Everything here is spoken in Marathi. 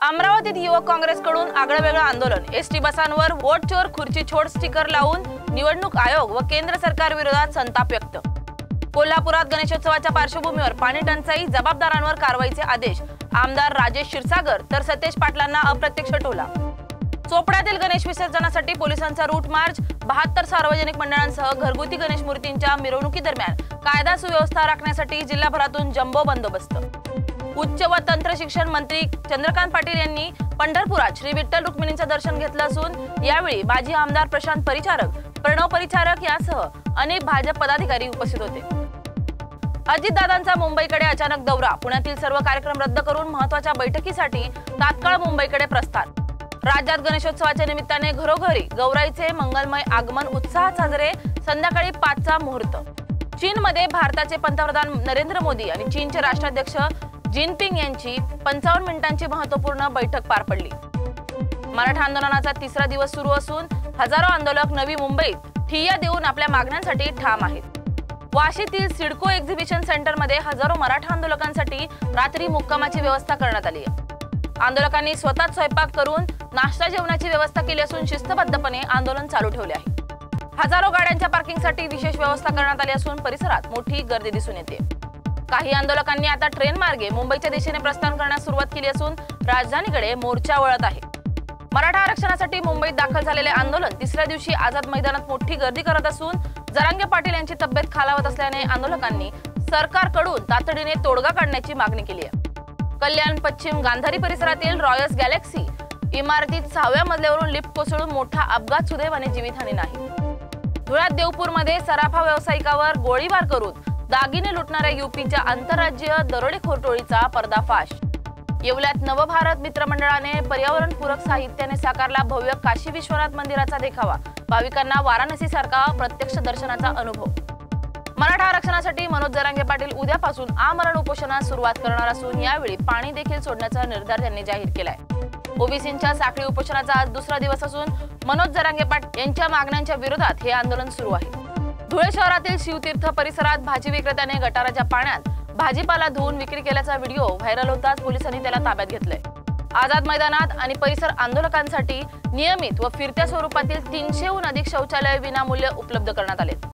अमरावतीत युवक काँग्रेसकडून आगळंवेगळं आंदोलन। एसटी बसांवर वोट चोर खुर्ची छोड स्टिकर लावून निवडणूक आयोग व केंद्र सरकार विरोधात संताप व्यक्त। कोल्हापुरात गणेशोत्सवाच्या पार्श्वभूमीवर पाणी टंचाई, जबाबदारांवर कारवाईचे आदेश। आमदार राजेश क्षीरसागर तर सतेज पाटलांना अप्रत्यक्ष टोला। चोपड्यातील गणेश विसर्जनासाठी पोलिसांचा रूट मार्च। 72 सार्वजनिक मंडळांसह घरगुती गणेश मूर्तींच्या मिरवणुकी दरम्यान कायदा सुव्यवस्था राखण्यासाठी जिल्हाभरातून जम्बो बंदोबस्त। उच्च व तंत्र शिक्षण मंत्री चंद्रकांत पाटील यांनी पंढरपुरात श्री विठ्ठल रुक्मिणींचे दर्शन घेतले असून यावेळी माजी आमदार प्रशांत परिचारक, प्रणव परिचारक यासह अनेक भाजप पदाधिकारी उपस्थित होते। अजितदादांचा मुंबईकडे अचानक दौरा। पुण्यातील सर्व कार्यक्रम रद्द करून महत्त्वाच्या बैठकीसाठी तात्काळ मुंबईकडे प्रस्थान। राज्यात गणेशोत्सवाच्या निमित्ताने घरोघरी गौराईचे मंगलमय आगमन उत्साहात साजरे। संध्याकाळी 5चा मुहूर्त। चीनमध्ये भारताचे पंतप्रधान नरेंद्र मोदी आणि चीनचे राष्ट्राध्यक्ष जिनपिंग यांची 55 मिनिटांची महत्त्वपूर्ण बैठक पार पडली। मराठा आंदोलनाचा 3रा दिवस सुरू असून हजारो आंदोलक नवी मुंबईत ठिय्या देऊन आपल्या मागण्यांसाठी ठाम आहेत। वाशीतील सिडको एक्झिबिशन सेंटरमध्ये हजारो मराठा आंदोलकांसाठी रात्री मुक्कामाची व्यवस्था करण्यात आली आहे। आंदोलकांनी स्वतःच स्वयंपाक करून नाश्ता जेवणाची व्यवस्था केली असून शिस्तबद्धपणे आंदोलन चालू ठेवले आहे। हजारो गाड्यांच्या पार्किंगसाठी विशेष व्यवस्था करण्यात आली असून परिसरात मोठी गर्दी दिसून येते। काही आंदोलकांनी आता ट्रेन मार्गे मुंबईच्या दिशेने प्रस्थान करण्यास सुरुवात केली असून राजधानीकडे मोर्चा वळत आहे। मराठा आरक्षणासाठी मुंबईत दाखल झालेले आंदोलन 3ऱ्या दिवशी आझाद मैदानात मोठी गर्दी करत असून जरांगे पाटील यांची तब्येत खालावत असल्याने आंदोलकांनी सरकारकडून तातडीने तोडगा काढण्याची मागणी केली आहे। कल्याण पश्चिम गांधारी परिसरातील रॉयल्स गॅलेक्सी इमारतीत 6व्या मजल्यावरून लिफ्ट कोसळून मोठा अपघात, सुदैवाने जीवितहानी नाही। धुळ्यात देवपूरमध्ये सराफा व्यावसायिकावर गोळीबार करून दागिने लुटणाऱ्या यूपीच्या आंतरराज्यीय दरोडेखोर टोळीचा पर्दाफाश। येवल्यात नवभारत मित्रमंडळाने पर्यावरणपूरक साहित्याने साकारला भव्य काशी विश्वनाथ मंदिराचा देखावा। भाविकांना वाराणसीसारखा प्रत्यक्ष दर्शनाचा अनुभव। मराठा आरक्षणासाठी मनोज जरांगे पाटील उद्यापासून आमरण उपोषणास सुरुवात करणार असून यावेळी पाणी देखील सोडण्याचा निर्धार त्यांनी जाहीर केलाय। ओबीसींच्या साखळी उपोषणाचा आज 2रा दिवस असून मनोज जरांगे पाटील यांच्या मागण्यांच्या विरोधात हे आंदोलन सुरू आहे। धुळे शहरातील शिवतीर्थ परिसरात भाजी विक्रेत्याने गटाराच्या पाण्यात भाजीपाला धुवून विक्री केल्याचा व्हिडिओ व्हायरल होताच पोलिसांनी त्याला ताब्यात घेतलंय। आझाद मैदानात आणि परिसर आंदोलकांसाठी नियमित व फिरत्या स्वरूपातील 300हून अधिक शौचालय विनामूल्य उपलब्ध करण्यात आले।